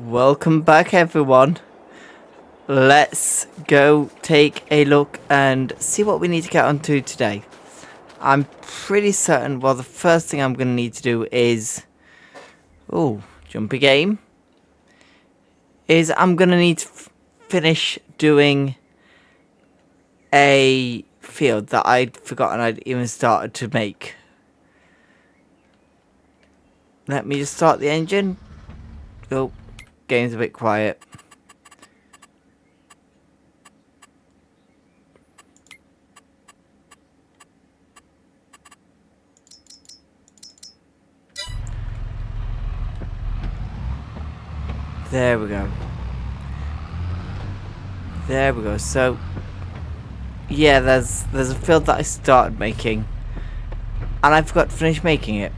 Welcome back, everyone. Let's go take a look and see what we need to get onto today. I'm pretty certain, well, the first thing I'm going to need to do is... jumpy game. I'm going to need to finish doing a field that I'd forgotten I'd even started to make. Let me just start the engine. Oh, game's a bit quiet. There we go. There we go. So, yeah, there's a field that I started making, and I forgot to finish making it.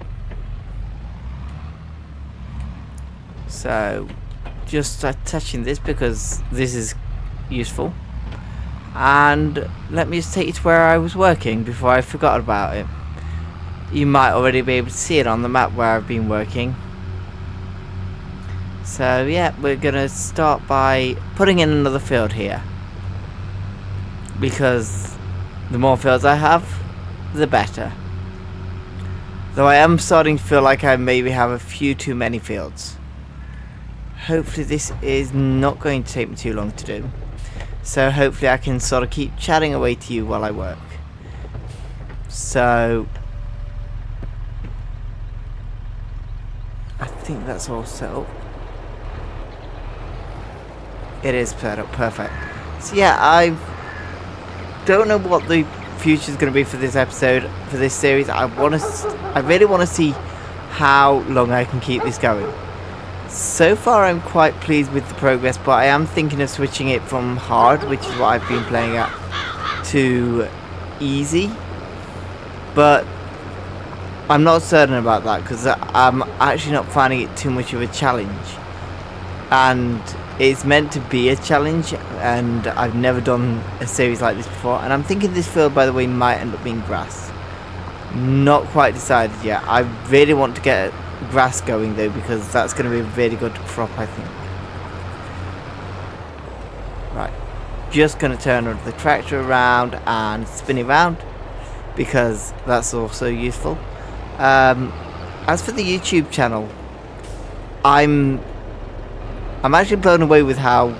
So, just start touching this because this is useful. And let me just take you to where I was working before I forgot about it. You might already be able to see it on the map where I've been working. So yeah, we're gonna start by putting in another field here, because the more fields I have, the better. Though I am starting to feel like I maybe have a few too many fields. Hopefully this is not going to take me too long to do. So hopefully I can sort of keep chatting away to you while I work. So I think that's all set up. It is set up perfect. So yeah, I don't know what the future is going to be for this episode, for this series. I really want to see how long I can keep this going. So far I'm quite pleased with the progress, but I am thinking of switching it from hard, which is what I've been playing at, to easy. But I'm not certain about that because I'm actually not finding it too much of a challenge. And it's meant to be a challenge, and I've never done a series like this before. And I'm thinking this field, by the way, might end up being grass. Not quite decided yet. I really want to get grass going though, because that's going to be a really good crop, I think. Right, just going to turn the tractor around and spin it around, because that's also useful. As for the YouTube channel, I'm actually blown away with how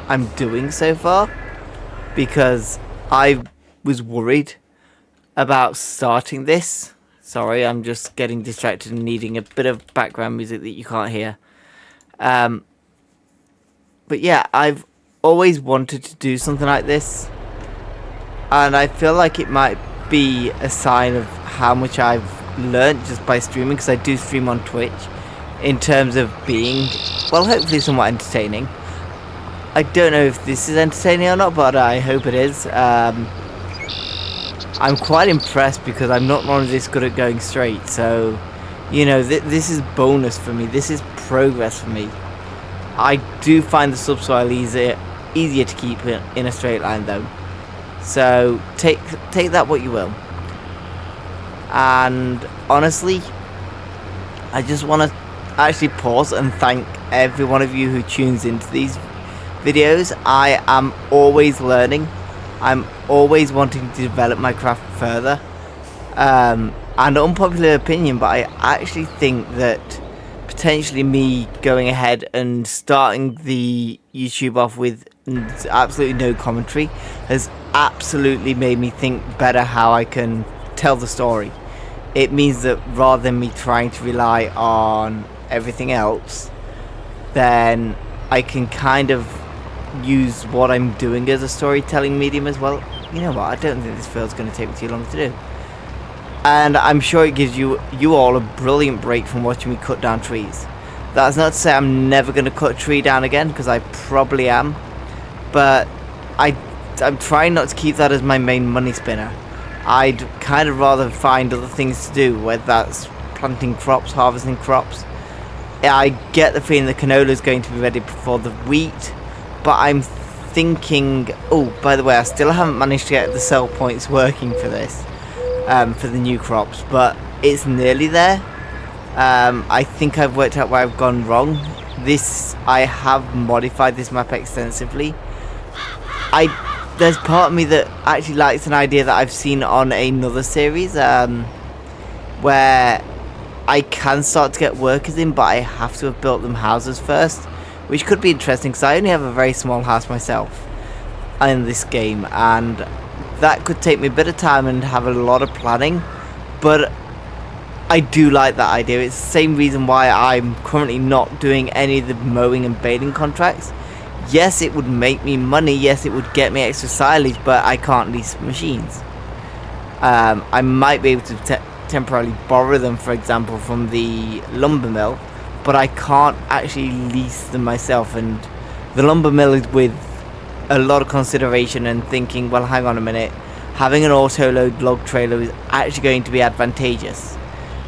I'm doing so far, because I was worried about starting this. Sorry, I'm just getting distracted and needing a bit of background music that you can't hear. But yeah, I've always wanted to do something like this, and I feel like it might be a sign of how much I've learnt just by streaming, because I do stream on Twitch, in terms of being, well, hopefully somewhat entertaining. I don't know if this is entertaining or not, but I hope it is. I'm quite impressed because I'm not normally this good at going straight, so, you know, this is bonus for me. This is progress for me. I do find the subsoil easier to keep in a straight line though. So take that what you will. And honestly, I just want to actually pause and thank every one of you who tunes into these videos. I am always learning. I'm always wanting to develop my craft further. And unpopular opinion, but I actually think that potentially me going ahead and starting the YouTube off with absolutely no commentary has absolutely made me think better how I can tell the story. It means that rather than me trying to rely on everything else, then I can kind of use what I'm doing as a storytelling medium as well. You know what, I don't think this field's going to take me too long to do. And I'm sure it gives you all a brilliant break from watching me cut down trees. That's not to say I'm never going to cut a tree down again, because I probably am. But I'm trying not to keep that as my main money spinner. I'd kind of rather find other things to do, whether that's planting crops, harvesting crops. I get the feeling the canola is going to be ready before the wheat, but I'm thinking, oh, by the way, I still haven't managed to get the sell points working for this, for the new crops, but it's nearly there. I think I've worked out where I've gone wrong. I have modified this map extensively. There's part of me that actually likes an idea that I've seen on another series, where I can start to get workers in, but I have to have built them houses first, which could be interesting because I only have a very small house myself in this game, and that could take me a bit of time and have a lot of planning, but I do like that idea. It's the same reason why I'm currently not doing any of the mowing and baling contracts. Yes, it would make me money, yes, it would get me extra silage, but I can't lease machines. I might be able to temporarily borrow them, for example, from the lumber mill, but I can't actually lease them myself, and the lumber mill is with a lot of consideration and thinking, well, hang on a minute, having an auto-load log trailer is actually going to be advantageous.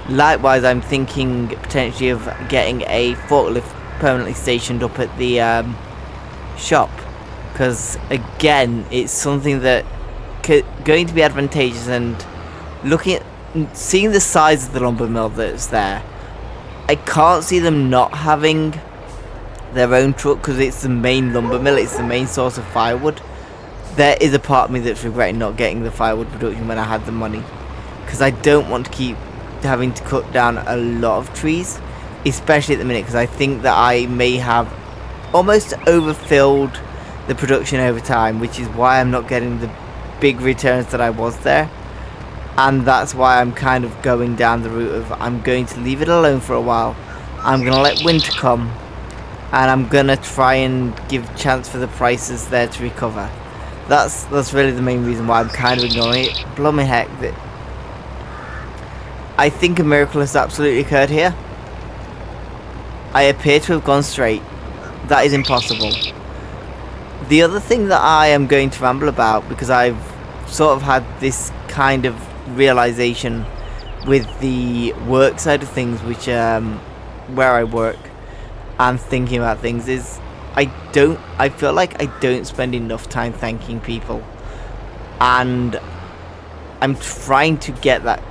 Likewise, I'm thinking potentially of getting a forklift permanently stationed up at the shop, because again, it's something that going to be advantageous. And seeing the size of the lumber mill that's there, I can't see them not having their own truck, because it's the main lumber mill, it's the main source of firewood. There is a part of me that's regretting not getting the firewood production when I had the money, because I don't want to keep having to cut down a lot of trees, especially at the minute, because I think that I may have almost overfilled the production over time, which is why I'm not getting the big returns that I was there. And that's why I'm kind of going down the route of I'm going to leave it alone for a while, I'm going to let winter come, and I'm going to try and give a chance for the prices there to recover. That's really the main reason why I'm kind of ignoring it. Blooming heck, that I think a miracle has absolutely occurred here. I appear to have gone straight. That is impossible. The other thing that I am going to ramble about, because I've sort of had this kind of realization with the work side of things, which where I work and thinking about things, is I feel like I don't spend enough time thanking people, and I'm trying to get that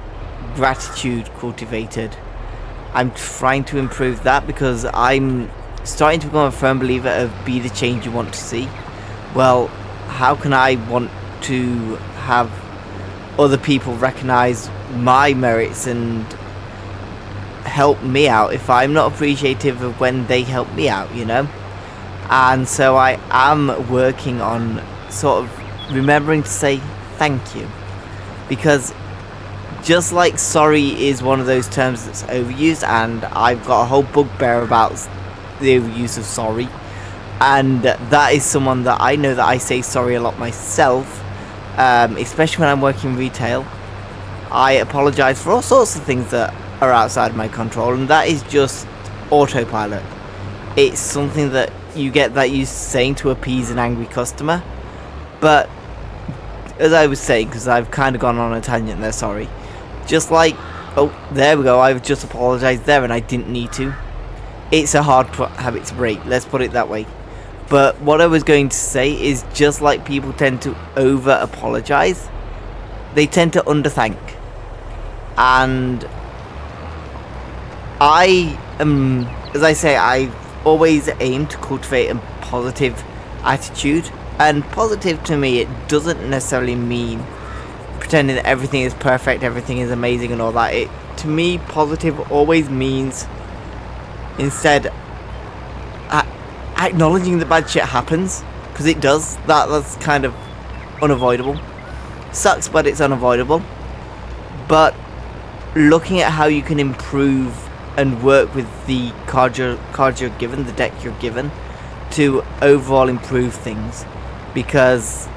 gratitude cultivated. I'm trying to improve that, because I'm starting to become a firm believer of be the change you want to see. Well, how can I want to have other people recognize my merits and help me out if I'm not appreciative of when they help me out, you know? And so I am working on sort of remembering to say thank you, because just like sorry is one of those terms that's overused, and I've got a whole bugbear about the overuse of sorry, and that is someone that I know that I say sorry a lot myself, especially when I'm working retail. I apologize for all sorts of things that are outside of my control, and that is just autopilot. It's something that you get that used to saying to appease an angry customer. But as I was saying, because I've kind of gone on a tangent there, sorry, just like, oh, there we go, I've just apologized there and I didn't need to. It's a hard habit to break, let's put it that way. But what I was going to say is, just like people tend to over apologize, they tend to underthank. And I am, as I say, I always aim to cultivate a positive attitude. And positive to me, it doesn't necessarily mean pretending that everything is perfect, everything is amazing and all that. To me, positive always means instead acknowledging that bad shit happens, because it does. That's kind of unavoidable. Sucks, but it's unavoidable. But looking at how you can improve and work with the cards you're given, the deck you're given, to overall improve things. Because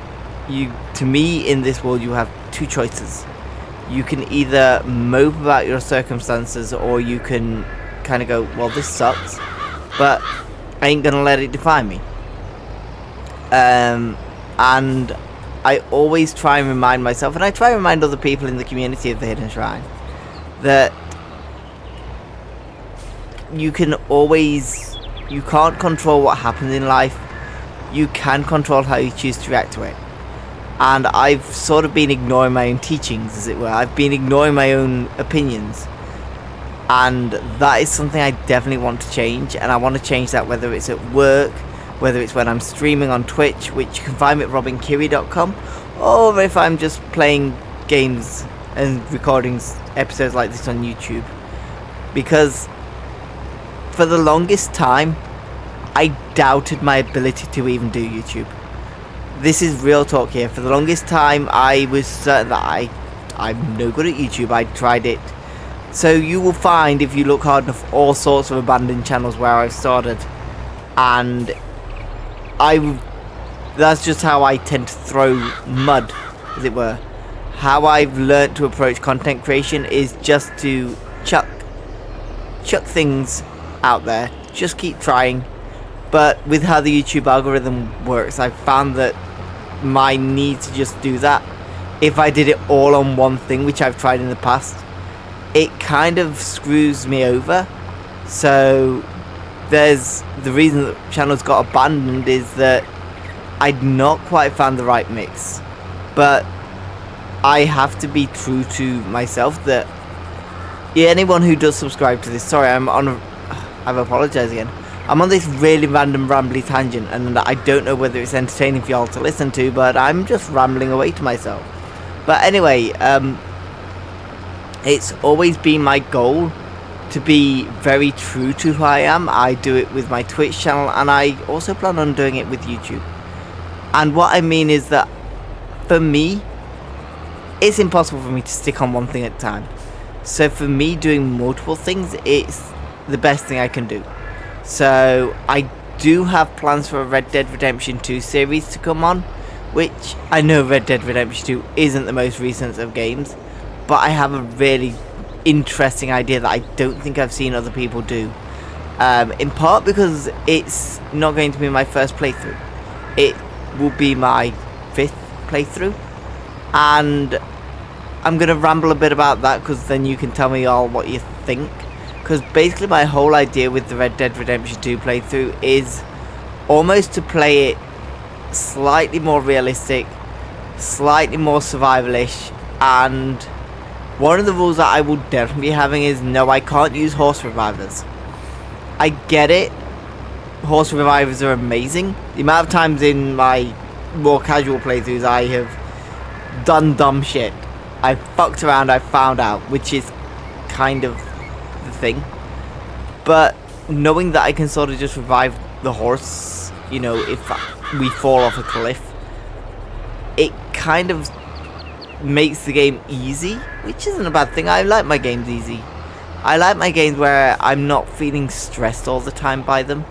to me, in this world, you have two choices. You can either mope about your circumstances, or you can kind of go, well, this sucks, but I ain't gonna let it define me. And I always try and remind myself, and I try and remind other people in the community of the Hidden Shrine, that you can't control what happens in life. You can control how you choose to react to it. And I've sort of been ignoring my own teachings, as it were. I've been ignoring my own opinions. and that is something I definitely want to change. And I want to change that, whether it's at work, whether it's when I'm streaming on Twitch, which you can find me at robinkiri.com, or if I'm just playing games and recording episodes like this on YouTube. Because for the longest time, I doubted my ability to even do YouTube. This is real talk here. For the longest time, I was certain that I'm no good at YouTube. I tried it. So you will find, if you look hard enough, all sorts of abandoned channels where I've started. And that's just how I tend to throw mud, as it were. How I've learnt to approach content creation is just to chuck things out there. Just keep trying. But with how the YouTube algorithm works, I've found that my need to just do that, if I did it all on one thing, which I've tried in the past, it kind of screws me over. So there's the reason that channels got abandoned is that I'd not quite found the right mix. But I have to be true to myself that anyone who does subscribe to this, sorry, I've apologized again. I'm on this really random rambly tangent, and I don't know whether it's entertaining for y'all to listen to, but I'm just rambling away to myself. But anyway, it's always been my goal to be very true to who I am. I do it with my Twitch channel, and I also plan on doing it with YouTube. And what I mean is that, for me, it's impossible for me to stick on one thing at a time. So for me, doing multiple things, it's the best thing I can do. So I do have plans for a Red Dead Redemption 2 series to come on, which I know Red Dead Redemption 2 isn't the most recent of games, but I have a really interesting idea that I don't think I've seen other people do. In part because it's not going to be my first playthrough. It will be my 5th playthrough, and I'm going to ramble a bit about that, because then you can tell me all what you think. Because basically my whole idea with the Red Dead Redemption 2 playthrough is almost to play it slightly more realistic, slightly more survivalish, and one of the rules that I will definitely be having is no, I can't use horse revivers. I get it, horse revivers are amazing. The amount of times in my more casual playthroughs I have done dumb shit. I fucked around, I found out, which is kind of the thing. But knowing that I can sort of just revive the horse, you know, if we fall off a cliff, it kind of makes the game easy, which isn't a bad thing. I like my games easy. I like my games where I'm not feeling stressed all the time by them.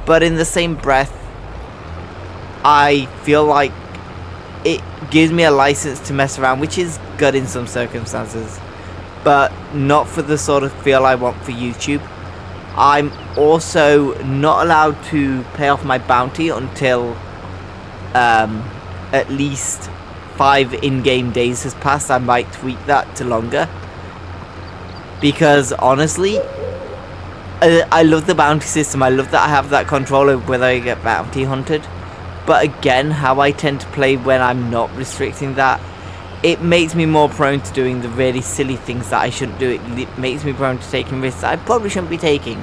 But in the same breath, I feel like it gives me a license to mess around, which is good in some circumstances, but not for the sort of feel I want for YouTube. I'm also not allowed to pay off my bounty until at least 5 in-game days has passed. I might tweak that to longer, because honestly, I love the bounty system. I love that I have that control over whether I get bounty hunted. But again, how I tend to play when I'm not restricting that, it makes me more prone to doing the really silly things that I shouldn't do. It makes me prone to taking risks that I probably shouldn't be taking.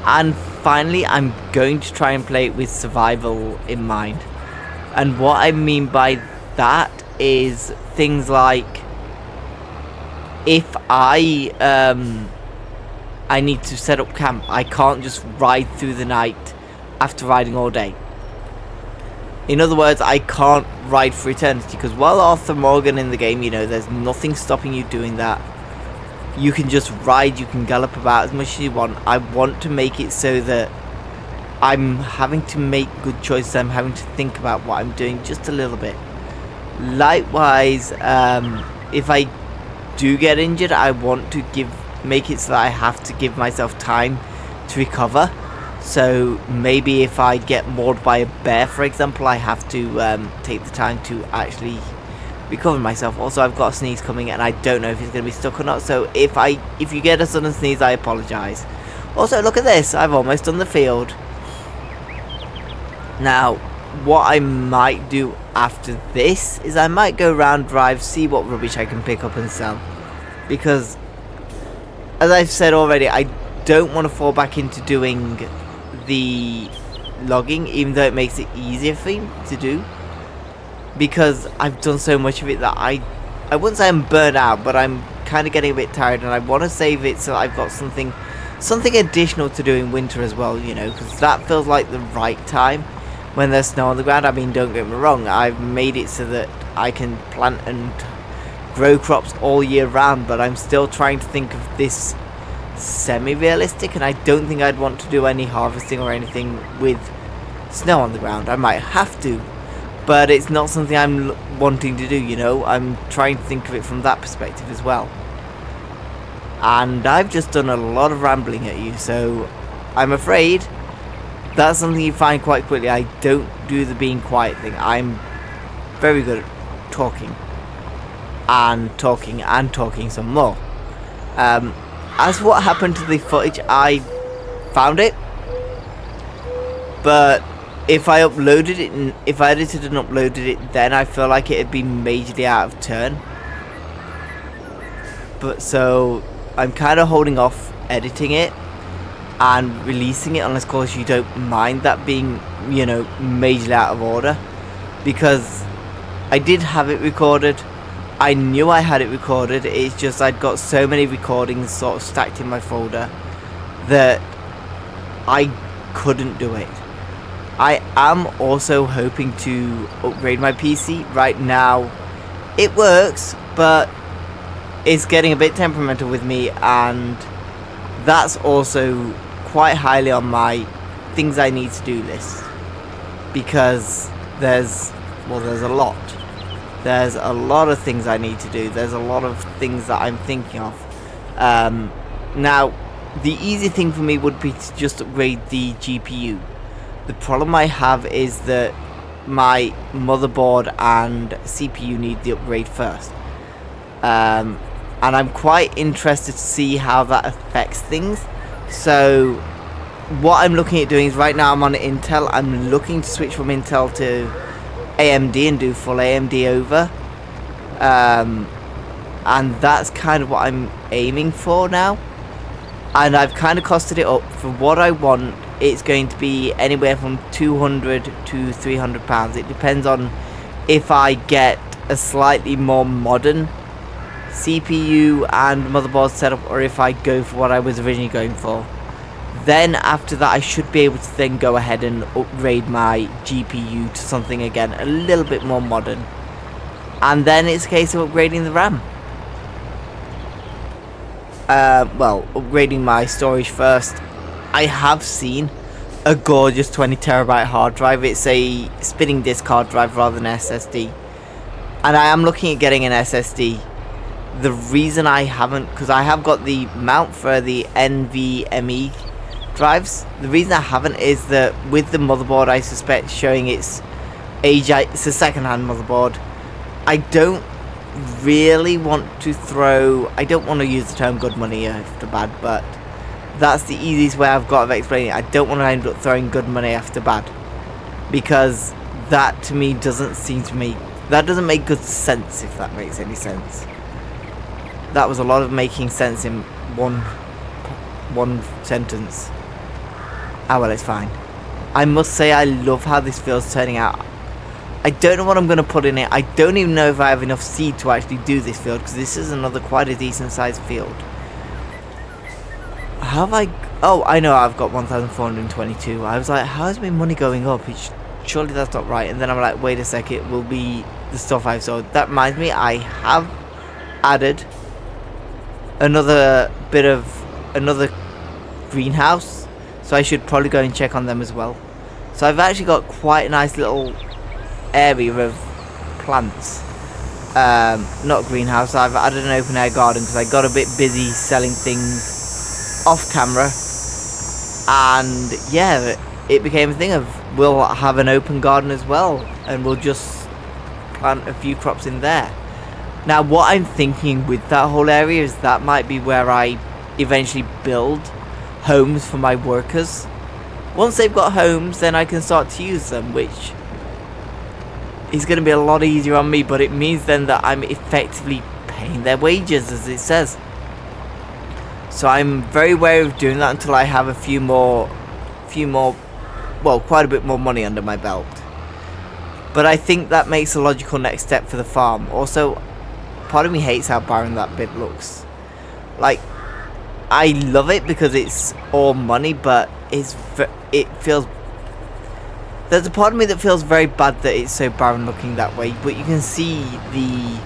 And finally, I'm going to try and play it with survival in mind. And what I mean by that is things like, if I need to set up camp, I can't just ride through the night after riding all day. In other words, I can't ride for eternity, because while Arthur Morgan in the game, you know, there's nothing stopping you doing that. You can just ride, you can gallop about as much as you want. I want to make it so that I'm having to make good choices. I'm having to think about what I'm doing just a little bit. Likewise, if I do get injured, I want to make it so that I have to give myself time to recover. So maybe if I get mauled by a bear, for example, I have to take the time to actually recover myself. Also, I've got a sneeze coming, and I don't know if it's going to be stuck or not. So if you get a sudden sneeze, I apologise. Also, look at this. I've almost done the field. Now, what I might do after this is I might go round, drive, see what rubbish I can pick up and sell. Because as I've said already, I don't want to fall back into doing the logging, even though it makes it easier for me to do, because I've done so much of it that I wouldn't say I'm burnt out, but I'm kind of getting a bit tired, and I want to save it so I've got something additional to do in winter as well, you know, because that feels like the right time when there's snow on the ground. I mean, don't get me wrong, I've made it so that I can plant and grow crops all year round, but I'm still trying to think of this semi-realistic, and I don't think I'd want to do any harvesting or anything with snow on the ground. I might have to, but it's not something I'm wanting to do, you know. I'm trying to think of it from that perspective as well. And I've just done a lot of rambling at you, so I'm afraid that's something you find quite quickly. I don't do the being quiet thing. I'm very good at talking and talking and talking some more. As what happened to the footage, I found it, but if I uploaded it and if I edited and uploaded it, then I feel like it'd be majorly out of turn. But so I'm kind of holding off editing it and releasing it, unless of course you don't mind that being, you know, majorly out of order, because I did have it recorded. I knew I had it recorded, it's just I'd got so many recordings sort of stacked in my folder that I couldn't do it. I am also hoping to upgrade my PC. Right now it works, but it's getting a bit temperamental with me, and that's also quite highly on my things I need to do list, because there's a lot. There's a lot of things I need to do. There's a lot of things that I'm thinking of. Now, the easy thing for me would be to just upgrade the GPU. The problem I have is that my motherboard and CPU need the upgrade first. And I'm quite interested to see how that affects things. So, what I'm looking at doing is, right now I'm on Intel. I'm looking to switch from Intel to AMD and do full AMD over, and that's kind of what I'm aiming for now. And I've kind of costed it up. For what I want, it's going to be anywhere from £200 to £300. It depends on if I get a slightly more modern CPU and motherboard setup, or if I go for what I was originally going for. Then after that, I should be able to then go ahead and upgrade my GPU to something again a little bit more modern, and then it's a case of upgrading the RAM. Well, upgrading my storage first. I have seen a gorgeous 20TB hard drive. It's a spinning disk hard drive rather than SSD, and I am looking at getting an SSD. The reason I haven't, because I have got the mount for the NVMe drives. The reason I haven't is that with the motherboard, I suspect showing its age, it's a second-hand motherboard. I don't really want to I don't want to use the term good money after bad, but that's the easiest way I've got of explaining it. I don't want to end up throwing good money after bad, because that to me doesn't make good sense, if that makes any sense. That was a lot of making sense in one sentence. Ah, well, it's fine. I must say I love how this field's turning out. I don't know what I'm going to put in it. I don't even know if I have enough seed to actually do this field, because this is another quite a decent sized field. How have I... Oh, I know, I've got 1,422. I was like, how is my money going up? Surely that's not right. And then I'm like, wait a sec, it will be the stuff I've sold. That reminds me, I have added another greenhouse, so I should probably go and check on them as well. So I've actually got quite a nice little area of plants. Not greenhouse, I've added an open air garden because I got a bit busy selling things off camera, and yeah, it became a thing of we'll have an open garden as well, and we'll just plant a few crops in there. Now, what I'm thinking with that whole area is that might be where I eventually build homes for my workers. Once they've got homes, then I can start to use them, which is going to be a lot easier on me, but it means then that I'm effectively paying their wages, as it says. So I'm very wary of doing that until I have a few more, well, quite a bit more money under my belt. But I think that makes a logical next step for the farm. Also, part of me hates how barren that bit looks. Like, I love it because it's all money, but it feels... There's a part of me that feels very bad that it's so barren looking that way. But you can see the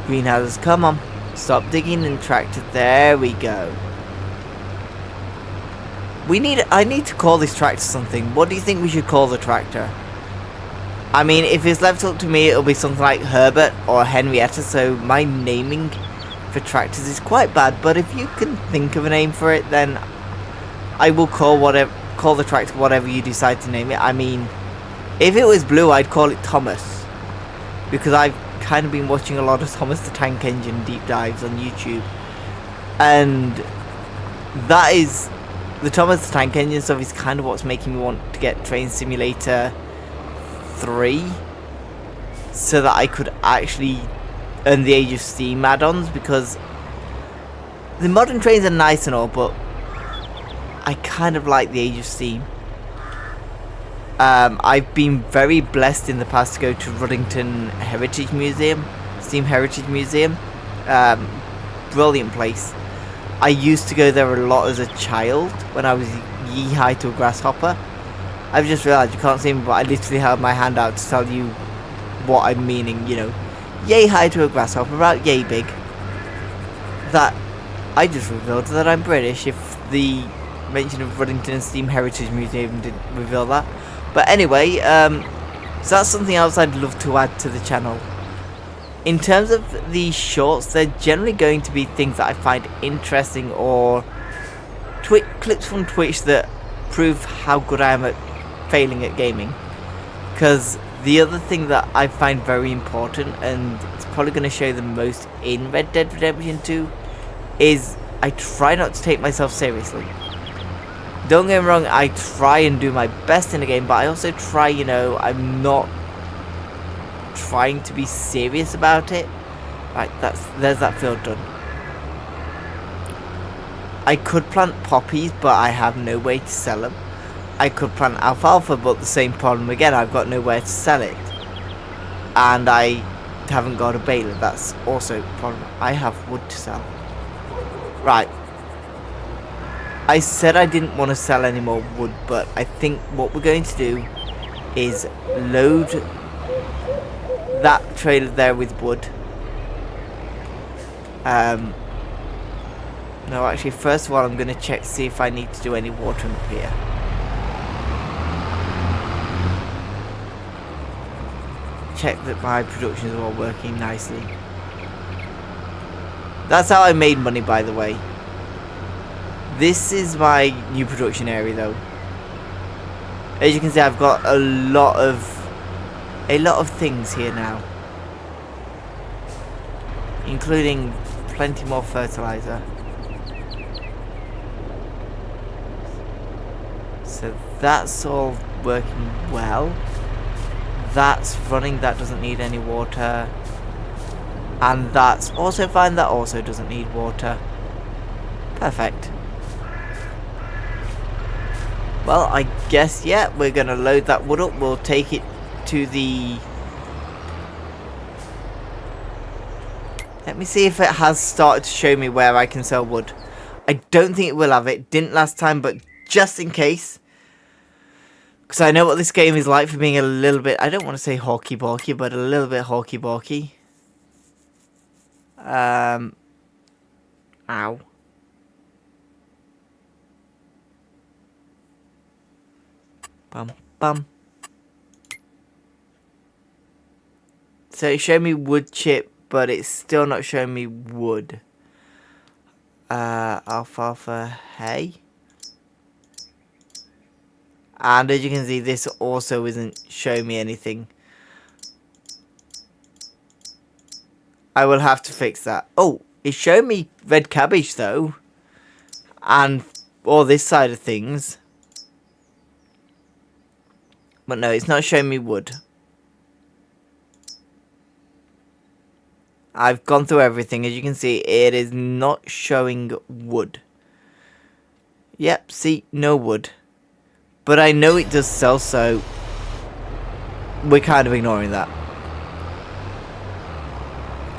greenhouses. Come on, stop digging and tractor. There we go. I need to call this tractor something. What do you think we should call the tractor? I mean, if it's left up to me, it'll be something like Herbert or Henrietta, so my naming for tractors is quite bad, but if you can think of a name for it, then I will call the tractor whatever you decide to name it. I mean, if it was blue, I'd call it Thomas, because I've kind of been watching a lot of Thomas the Tank Engine deep dives on YouTube, and that is... The Thomas the Tank Engine stuff is kind of what's making me want to get Train Simulator 3 so that I could actually earn the Age of Steam add-ons, because the modern trains are nice and all, but I kind of like the Age of Steam. I've been very blessed in the past to go to Ruddington Heritage Museum, Steam Heritage Museum. Brilliant place. I used to go there a lot as a child when I was yee-high to a grasshopper. I've just realised you can't see me, but I literally held my hand out to tell you what I'm meaning, you know. Yay high to a grasshopper, about yay big. That, I just revealed that I'm British, if the mention of Ruddington Steam Heritage Museum didn't reveal that. But anyway, so that's something else I'd love to add to the channel. In terms of the shorts, they're generally going to be things that I find interesting, or clips from Twitch that prove how good I am at failing at gaming. Because the other thing that I find very important, and it's probably going to show the most in Red Dead Redemption 2, is I try not to take myself seriously. Don't get me wrong, I try and do my best in the game, but I also try, you know, I'm not trying to be serious about it. Right, there's that field done. I could plant poppies, but I have no way to sell them. I could plant alfalfa, but the same problem again, I've got nowhere to sell it. And I haven't got a baler, that's also a problem. I have wood to sell. Right. I said I didn't want to sell any more wood, but I think what we're going to do is load that trailer there with wood. No, actually, first of all, I'm going to check to see if I need to do any watering up here. Check that my production is all working nicely. That's how I made money, by the way. This is my new production area, though. As you can see, I've got a lot of things here now, including plenty more fertilizer. So that's all working well. That's running, that doesn't need any water. And that's also fine, that also doesn't need water. Perfect. Well, I guess, yeah, we're going to load that wood up. We'll take it to the... Let me see if it has started to show me where I can sell wood. I don't think it will have. It didn't last time, but just in case. Because I know what this game is like for being a little bit... I don't want to say hawky-balky, but a little bit hawky-balky. Ow. Bum, bum. So it showed me wood chip, but it's still not showing me wood. Alfalfa hay. And as you can see, this also isn't showing me anything. I will have to fix that. Oh, it showed me red cabbage though. And all this side of things. But no, it's not showing me wood. I've gone through everything. As you can see, it is not showing wood. Yep, see, no wood. But I know it does sell, so we're kind of ignoring that.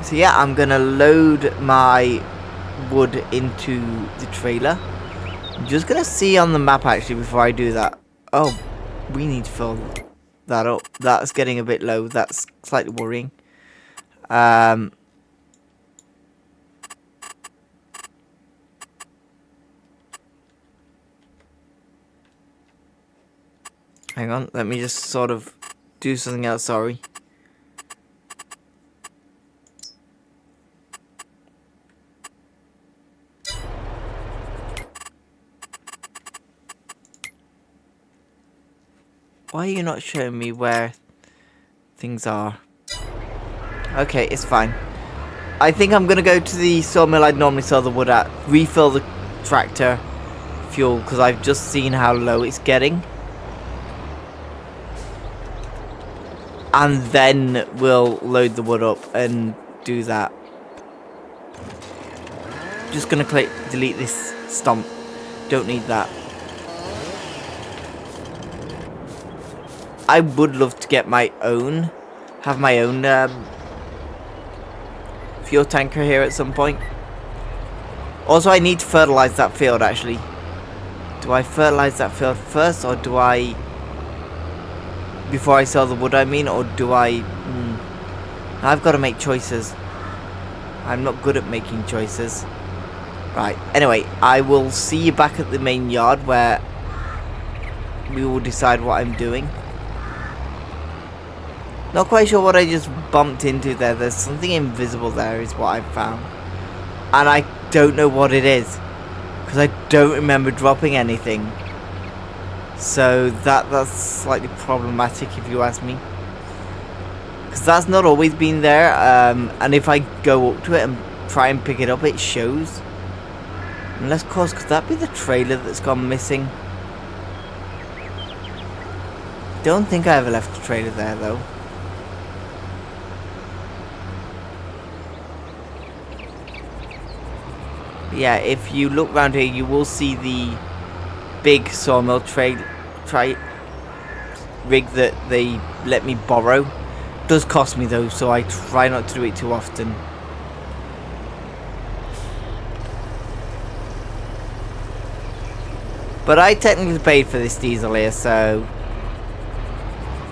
So yeah, I'm gonna load my wood into the trailer. I'm just gonna see on the map actually before I do that. Oh, we need to fill that up. That's getting a bit low. That's slightly worrying. Hang on, let me just sort of do something else, sorry. Why are you not showing me where things are? Okay, it's fine. I think I'm gonna go to the sawmill I'd normally sell the wood at, refill the tractor fuel, because I've just seen how low it's getting. And then we'll load the wood up and do that. Just gonna delete this stump. Don't need that. I would love to get my own, have my own fuel tanker here at some point. Also, I need to fertilize that field actually. Do I fertilize that field first, or do I, before I sell the wood I mean, or do I, I've got to make choices. I'm not good at making choices. Right, anyway, I will see you back at the main yard where we will decide what I'm doing. Not quite sure what I just bumped into there. There's something invisible there is what I've found. And I don't know what it is, because I don't remember dropping anything. So that's slightly problematic if you ask me. Because that's not always been there. And if I go up to it and try and pick it up, it shows. Unless, of course, could that be the trailer that's gone missing? Don't think I ever left the trailer there though. Yeah, if you look around here, you will see the big sawmill rig that they let me borrow. It does cost me though, so I try not to do it too often. But I technically paid for this diesel here, so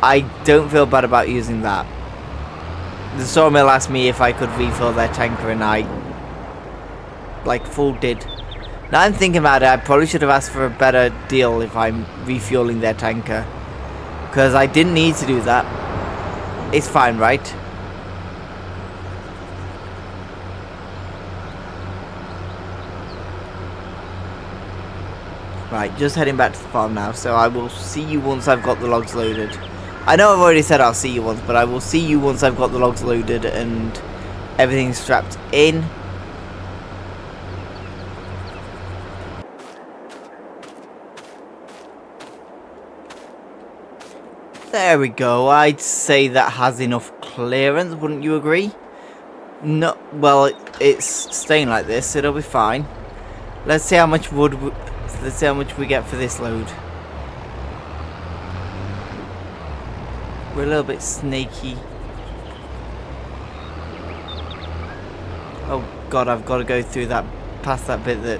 I don't feel bad about using that. The sawmill asked me if I could refill their tanker, and I full did. Now I'm thinking about it, I probably should have asked for a better deal if I'm refueling their tanker, because I didn't need to do that. It's fine, right? Right, just heading back to the farm now, so I will see you once I've got the logs loaded. I know I've already said I'll see you once, but I will see you once I've got the logs loaded and everything's strapped in. There we go. I'd say that has enough clearance, wouldn't you agree? No, well, it's staying like this. It'll be fine. Let's see how much wood. Let's see how much we get for this load. We're a little bit snaky. Oh God, I've got to go through that, past that bit that.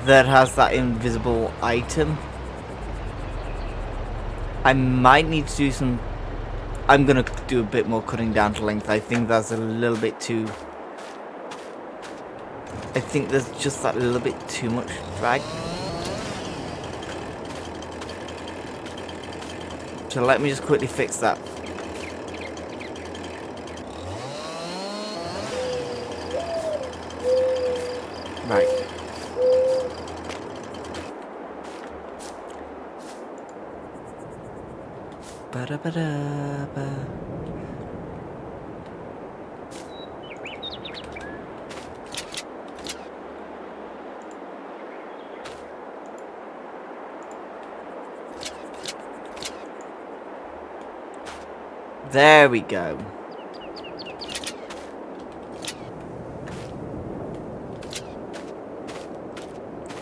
That has that invisible item. I might need to do some. I'm gonna do a bit more cutting down to length. I think that's a little bit too. I think there's just that little bit too much drag. So let me just quickly fix that. Right. Ba-da-ba-da-ba. There we go.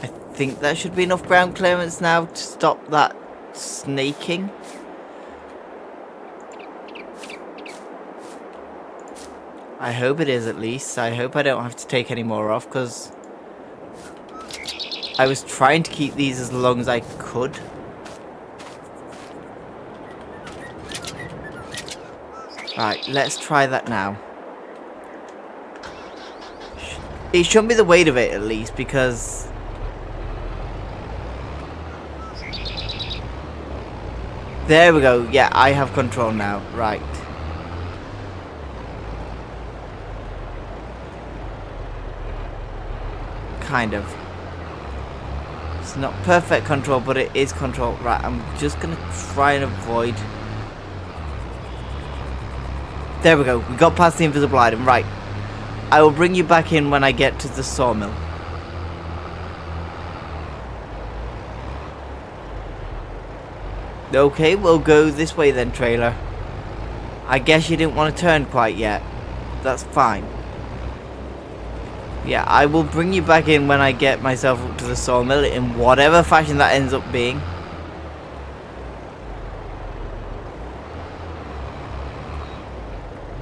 I think that should be enough ground clearance now to stop that snaking. I hope it is, at least. I hope I don't have to take any more off, because I was trying to keep these as long as I could. Right, let's try that now. It shouldn't be the weight of it, at least, because there we go. Yeah, I have control now. Right. Kind of. It's not perfect control, but it is control. Right, I'm just going to try and avoid. There we go. We got past the invisible item. Right. I will bring you back in when I get to the sawmill. Okay, we'll go this way then, trailer. I guess you didn't want to turn quite yet. That's fine. Yeah, I will bring you back in when I get myself up to the sawmill in whatever fashion that ends up being.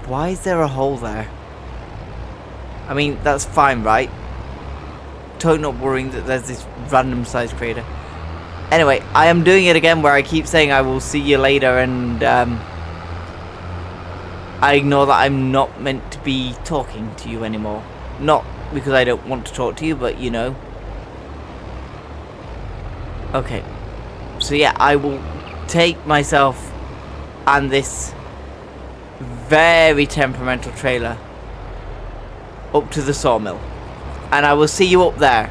Why is there a hole there? I mean, that's fine, right? Totally not worrying that there's this random sized crater. Anyway, I am doing it again where I keep saying I will see you later, and I ignore that I'm not meant to be talking to you anymore. Not because I don't want to talk to you, but you know. Okay. So yeah, I will take myself and this very temperamental trailer up to the sawmill, and I will see you up there.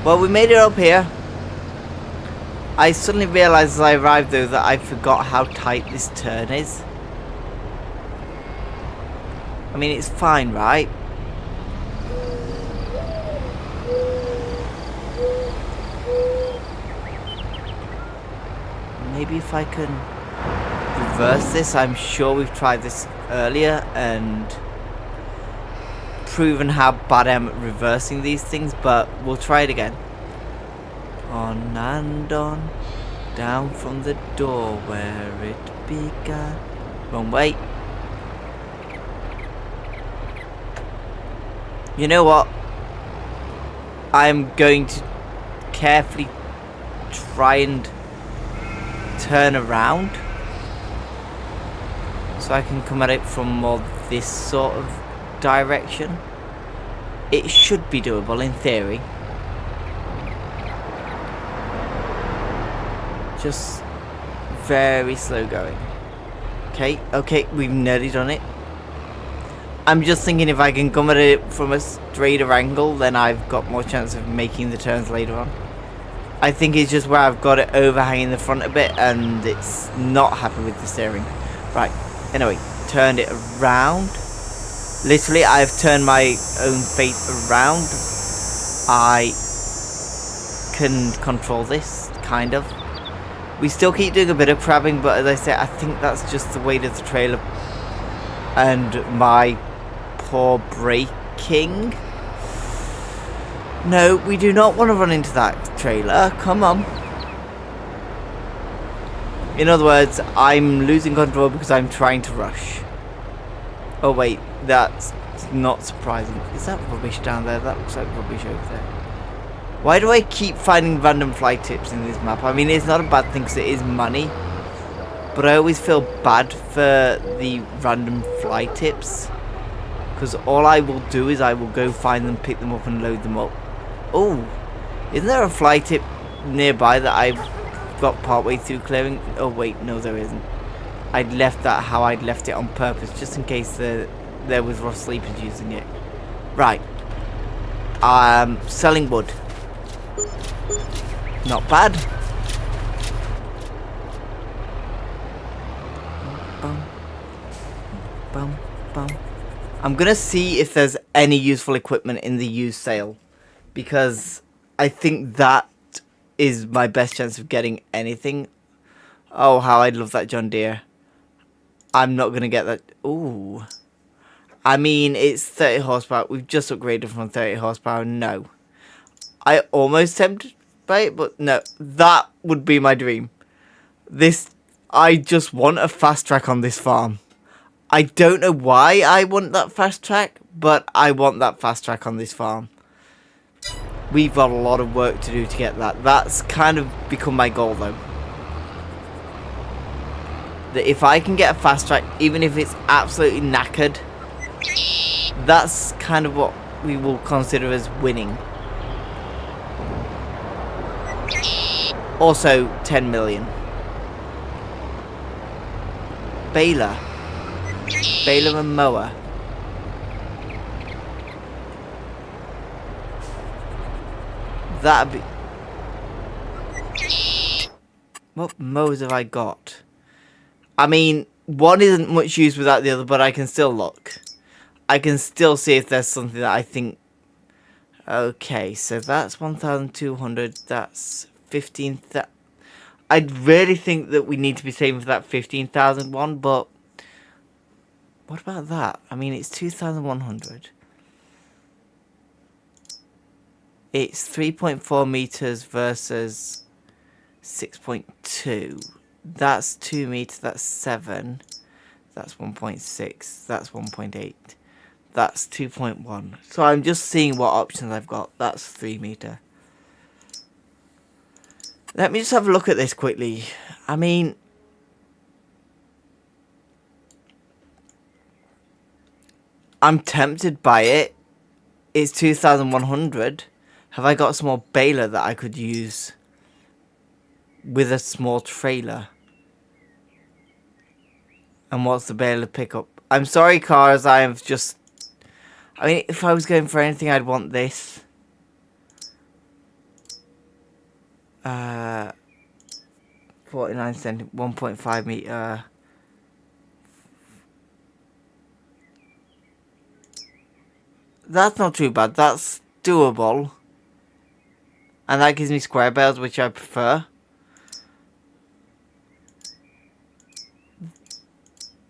Well, we made it up here. I suddenly realised as I arrived though that I forgot how tight this turn is. I mean, it's fine, right? Maybe if I can reverse this. I'm sure we've tried this earlier and proven how bad I am at reversing these things, but we'll try it again. On and on, down from the door where it began. Wrong way. You know what? I'm going to carefully try and turn around so I can come at it from more this sort of direction. It should be doable in theory. Just very slow going. Okay, we've nearly done it. I'm just thinking if I can come at it from a straighter angle, then I've got more chance of making the turns later on. I think it's just where I've got it overhanging the front a bit and it's not happy with the steering. Right, anyway, turned it around. Literally, I've turned my own fate around. I can control this, kind of. We still keep doing a bit of crabbing, but as I say, I think that's just the weight of the trailer and my poor braking. No, we do not want to run into that trailer. Come on. In other words, I'm losing control because I'm trying to rush. Oh wait, that's not surprising. Is that rubbish down there? That looks like rubbish over there. Why do I keep finding random fly tips in this map? I mean, it's not a bad thing because it is money. But I always feel bad for the random fly tips. Because all I will do is I will go find them, pick them up and load them up. Oh, isn't there a fly tip nearby that I've got partway through clearing? Oh wait, no there isn't. I'd left that how I'd left it on purpose, just in case there was rough sleepers using it. Right. Selling wood. Not bad. Bum, bum, bum. I'm gonna see if there's any useful equipment in the used sale, because I think that is my best chance of getting anything. Oh, how I'd love that John Deere. I'm not gonna get that. Ooh. I mean, it's 30 horsepower. We've just upgraded from 30 horsepower. No. I almost tempted by it, but no. That would be my dream. I just want a fast track on this farm. I don't know why I want that fast track, but I want that fast track on this farm. We've got a lot of work to do to get that. That's kind of become my goal, though. That if I can get a fast track, even if it's absolutely knackered, that's kind of what we will consider as winning. Also, 10 million. Baler and mower. That'd be... What mowers have I got? I mean, one isn't much use without the other, but I can still look. I can still see if there's something that I think... Okay, so that's 1,200. That's 15,000. I'd really think that we need to be saving for that 15,000 one, but... What about that? I mean, it's 2,100. It's 3.4 meters versus 6.2. That's 2 meters, that's 7. That's 1.6. That's 1.8. That's 2.1. So I'm just seeing what options I've got. That's 3 meter. Let me just have a look at this quickly. I mean... I'm tempted by it. It's 2,100. Have I got a small baler that I could use with a small trailer? And what's the baler pickup? I'm sorry, cars. I have just... I mean, if I was going for anything, I'd want this. 49 cent, 1.5 meter. That's not too bad. That's doable. And that gives me square bales, which I prefer.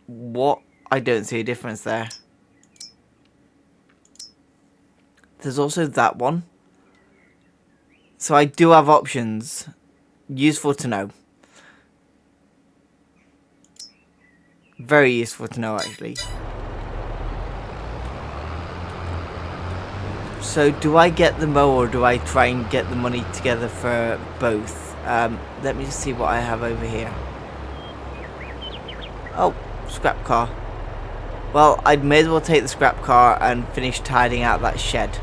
What? I don't see a difference there. There's also that one. So I do have options. Useful to know. Very useful to know, actually. So do I get the mower or do I try and get the money together for both? Let me just see what I have over here. Oh, scrap car. Well, I may as well take the scrap car and finish tidying out that shed.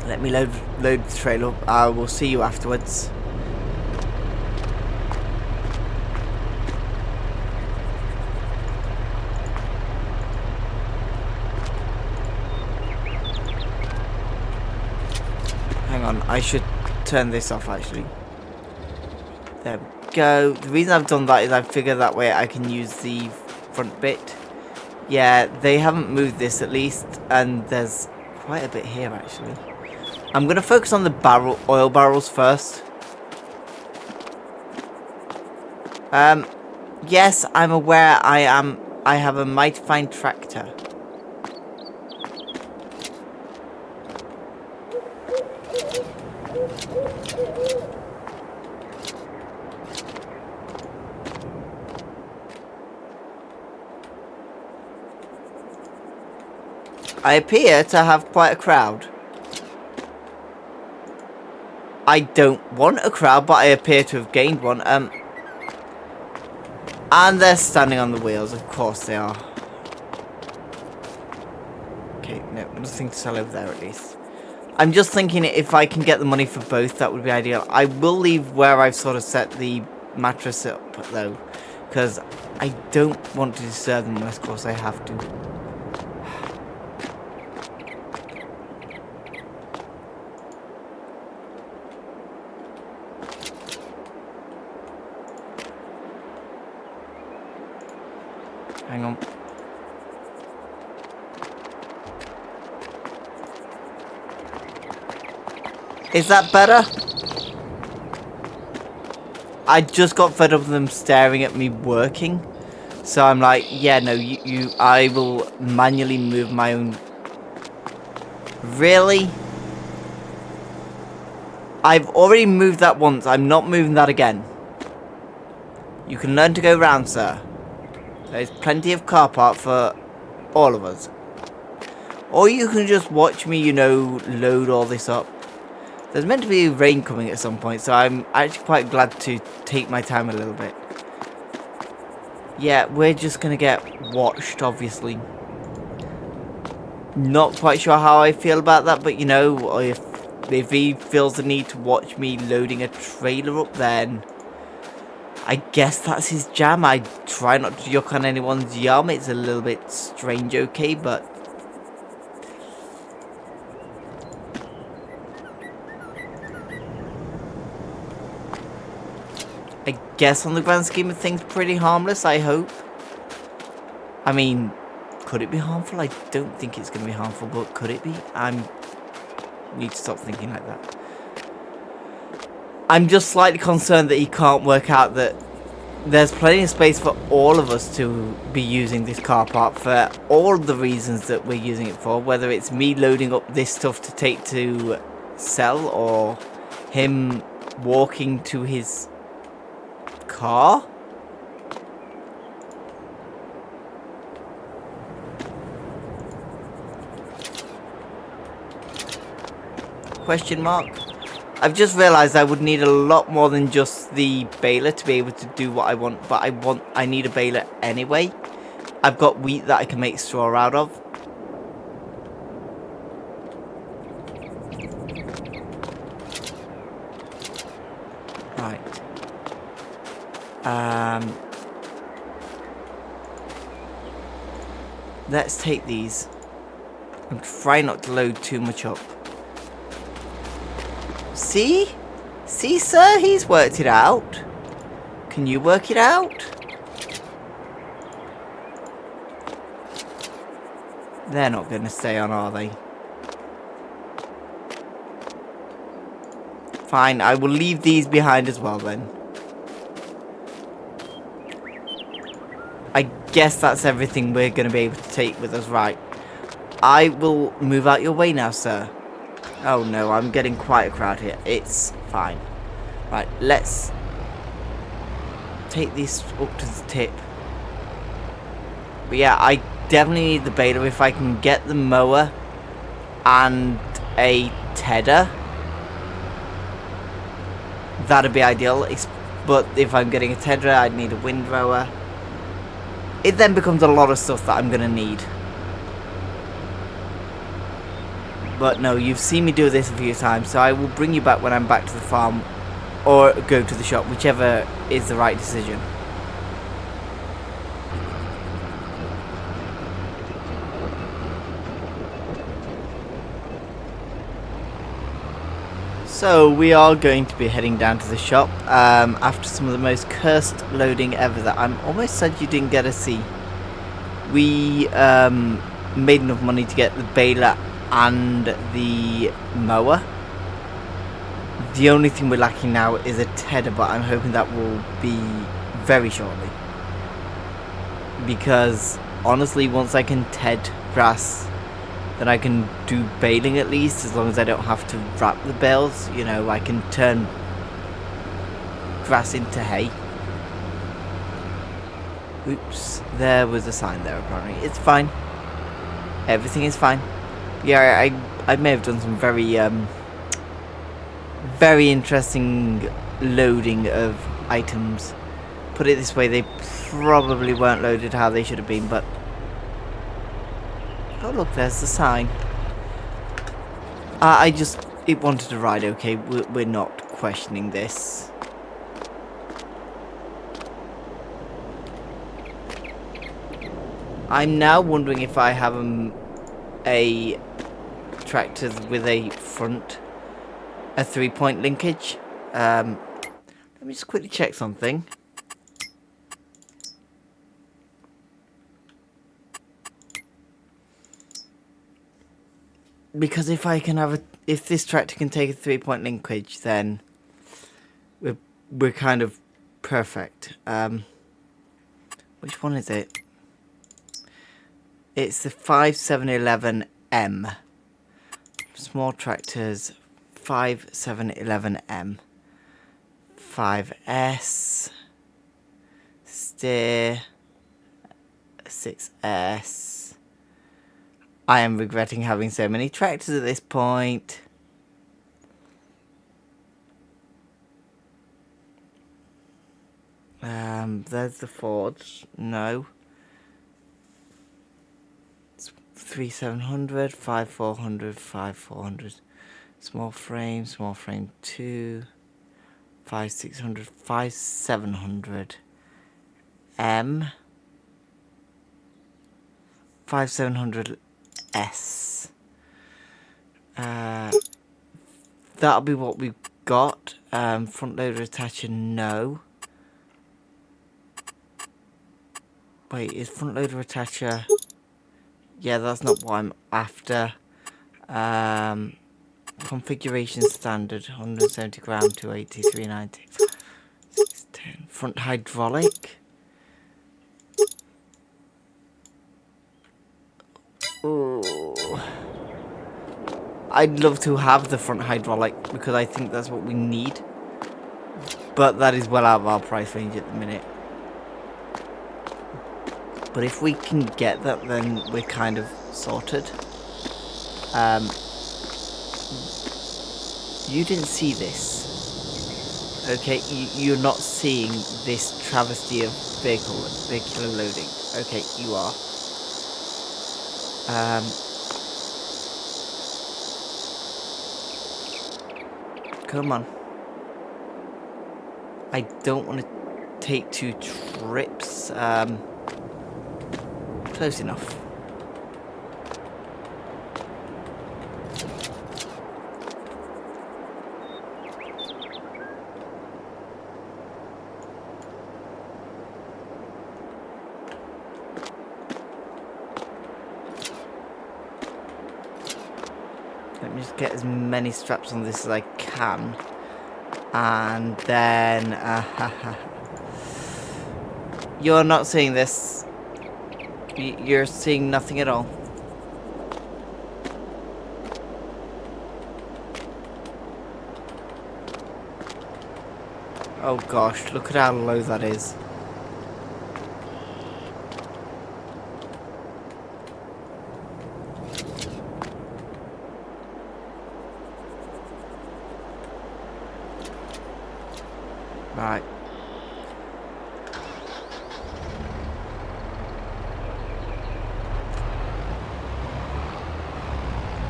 Let me load the trailer up. I will see you afterwards. Hang on, I should turn this off actually. There we go. The reason I've done that is I figure that way I can use the front bit. Yeah, they haven't moved this at least, and there's quite a bit here actually. I'm going to focus on the oil barrels first. Yes, I'm aware I have a mighty fine tractor. I appear to have quite a crowd. I don't want a crowd, but I appear to have gained one. And they're standing on the wheels. Of course they are. Okay, no, nothing to sell over there at least. I'm just thinking if I can get the money for both, that would be ideal. I will leave where I've sort of set the mattress up, though, because I don't want to disturb them unless, of course, I have to. Hang on. Is that better? I just got fed up with them staring at me working. So I'm like, yeah, no, I will manually move my own. Really? I've already moved that once. I'm not moving that again. You can learn to go round, sir. There's plenty of car park for all of us. Or you can just watch me, you know, load all this up. There's meant to be rain coming at some point, so I'm actually quite glad to take my time a little bit. Yeah, we're just gonna get watched, obviously. Not quite sure how I feel about that, but you know, if he feels the need to watch me loading a trailer up, then I guess that's his jam. I try not to yuck on anyone's yum. It's a little bit strange, okay, but I guess on the grand scheme of things, pretty harmless, I hope. I mean, could it be harmful? I don't think it's going to be harmful, but could it be? I need to stop thinking like that. I'm just slightly concerned that he can't work out that there's plenty of space for all of us to be using this car park for all the reasons that we're using it for, whether it's me loading up this stuff to take to sell or him walking to his car. Question mark. I've just realised I would need a lot more than just the baler to be able to do what I want, but I need a baler anyway. I've got wheat that I can make straw out of. Right. Let's take these. I'm trying not to load too much up. See? See, sir? He's worked it out. Can you work it out? They're not going to stay on, are they? Fine, I will leave these behind as well then. I guess that's everything we're going to be able to take with us, right? I will move out your way now, sir. Oh no, I'm getting quite a crowd here. It's fine. Right, let's take this up to the tip. But yeah, I definitely need the baler. If I can get the mower and a tedder, that'd be ideal. But if I'm getting a tedder, I'd need a windrower. It then becomes a lot of stuff that I'm going to need. But no, you've seen me do this a few times, so I will bring you back when I'm back to the farm or go to the shop, whichever is the right decision. So we are going to be heading down to the shop after some of the most cursed loading ever that I'm almost sad you didn't get to see. We made enough money to get the baler and the mower. The only thing we're lacking now is a tedder, but I'm hoping that will be very shortly. Because honestly, once I can ted grass, then I can do baling at least, as long as I don't have to wrap the bales. You know, I can turn grass into hay. Oops, there was a sign there apparently. It's fine. Everything is fine. Yeah, I may have done some very interesting loading of items. Put it this way, they probably weren't loaded how they should have been, but... Oh look, there's the sign. It wanted to ride, okay, we're not questioning this. I'm now wondering if I have a tractor with a 3-point linkage. Let me just quickly check something. Because if this tractor can take a 3-point linkage, then we're kind of perfect. Which one is it? It's the 5711M. Small tractors, 5711M. 5S. Steer. 6S. I am regretting having so many tractors at this point. There's the Fords. No. 3700, 5400, 5400. Small frame 2. 5600, 5700. M. 5700 S. That'll be what we've got. Front loader attacher, no. Wait, is front loader attacher... Yeah, that's not what I'm after. Configuration standard, 170 gram, 280, 390, 610. Front hydraulic. Ooh. I'd love to have the front hydraulic because I think that's what we need. But that is well out of our price range at the minute. But if we can get that, then we're kind of sorted. You didn't see this. Okay, you're not seeing this travesty of vehicular loading. Okay, you are. Come on. I don't want to take 2 trips. Close enough. Let me just get as many straps on this as I can. And then... You're not seeing this. You're seeing nothing at all. Oh gosh, look at how low that is. Right.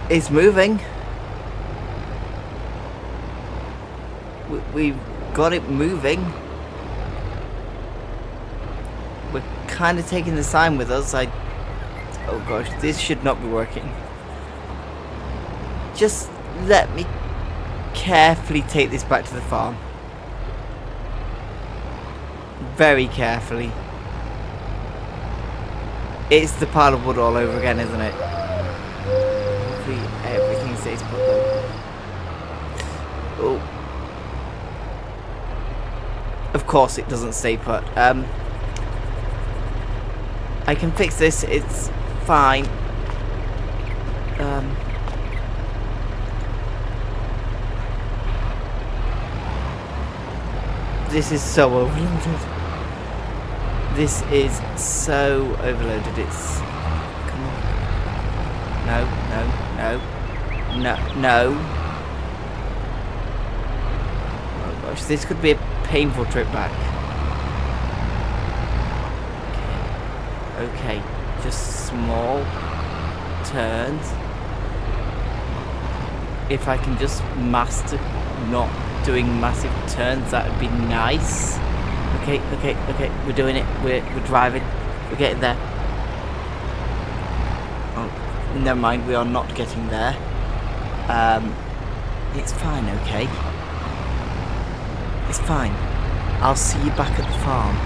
It's moving. We've got it moving. We're kind of taking the sign with us. Oh gosh, this should not be working. Just let me carefully take this back to the farm. Very carefully. It's the pile of wood all over again, isn't it? Hopefully everything stays put though. Oh. Of course it doesn't stay put. I can fix this, it's fine. This is so overloaded. This is so overloaded. It's... Come on. No, no, no, no. Oh gosh, this could be a painful trip back. Okay, just small turns. If I can just master not doing massive turns, that would be nice. Okay, we're doing it. We're driving. We're getting there. Oh, never mind. We are not getting there. It's fine. Okay, it's fine. I'll see you back at the farm.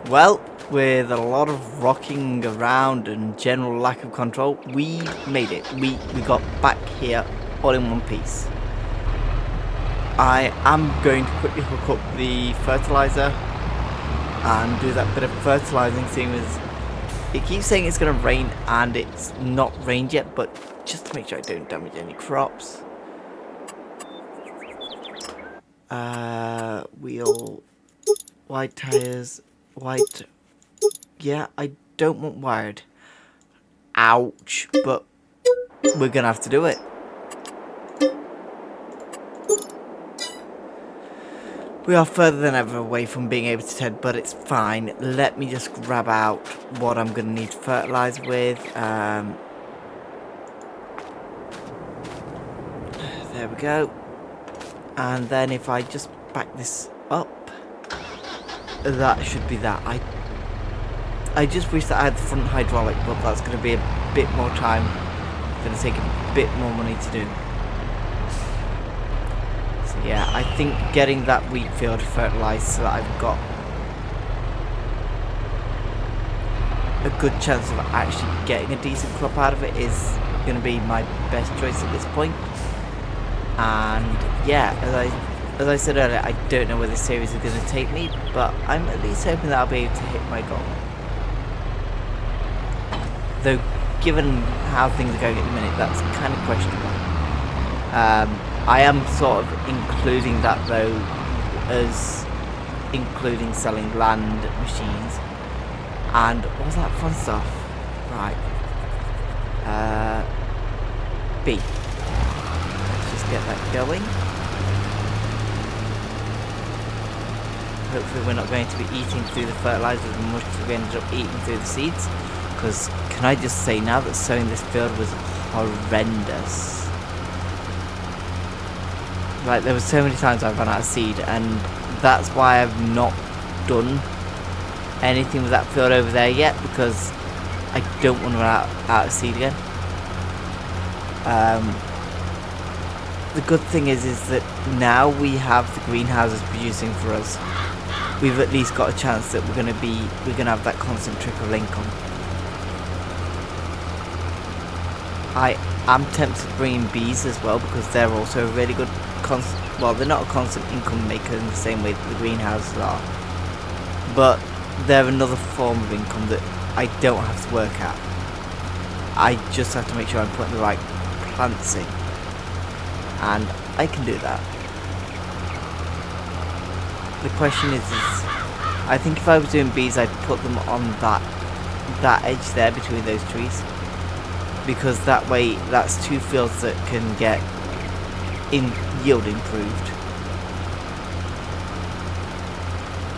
Well, with a lot of rocking around and general lack of control, we made it. We got back here all in one piece. I am going to quickly hook up the fertilizer and do that bit of fertilizing, seeing as it keeps saying it's going to rain and it's not rained yet, but just to make sure I don't damage any crops. Wheel, white tires, white, yeah, I don't want wired. Ouch, but we're gonna have to do it. We are further than ever away from being able to TED, but it's fine. Let me just grab out what I'm gonna need to fertilize with. There we go. And then if I just back this up, that should be that. I just wish that I had the front hydraulic, but that's going to be a bit more time. It's going to take a bit more money to do. So yeah, I think getting that wheat field fertilized so that I've got a good chance of actually getting a decent crop out of it is going to be my best choice at this point. And yeah, as I said earlier, I don't know where this series is going to take me, but I'm at least hoping that I'll be able to hit my goal. Though, given how things are going at the minute, that's kind of questionable. I am sort of including that though, as including selling land, machines, and all that fun stuff. Right. B. Let's just get that going. Hopefully we're not going to be eating through the fertilizer as much as we ended up eating through the seeds. Because can I just say now that sowing this field was horrendous. Like, there were so many times I've run out of seed, and that's why I've not done anything with that field over there yet, because I don't want to run out of seed again. The good thing is that now we have the greenhouses producing for us. We've at least got a chance that we're gonna have that constant trickle of income. I am tempted to bring in bees as well, because they're also a really good well, they're not a constant income maker in the same way that the greenhouses are, but they're another form of income that I don't have to work at. I just have to make sure I'm putting the right plants in, and I can do that. The question is I think if I was doing bees, I'd put them on that edge there between those trees, because that way that's two fields that can get in yield improved.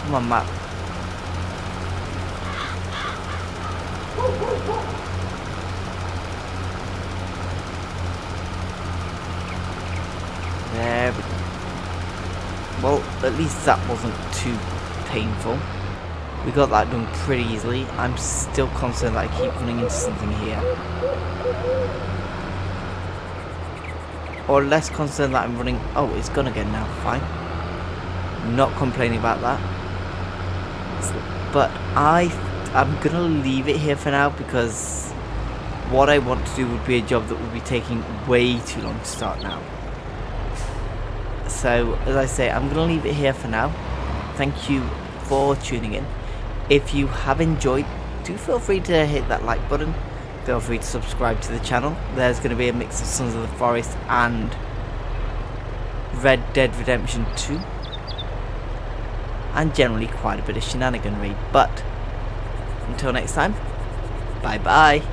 Come on, Matt. There we go. Well, at least that wasn't too painful. We got that done pretty easily. I'm still concerned that I keep running into something here. Or less concerned that I'm running... Oh, it's gone again now. Fine. Not complaining about that. But I'm going to leave it here for now, because what I want to do would be a job that would be taking way too long to start now. So, as I say, I'm going to leave it here for now. Thank you for tuning in. If you have enjoyed, do feel free to hit that like button. Feel free to subscribe to the channel. There's going to be a mix of Sons of the Forest and Red Dead Redemption 2. And generally quite a bit of shenaniganry. But, until next time, bye bye.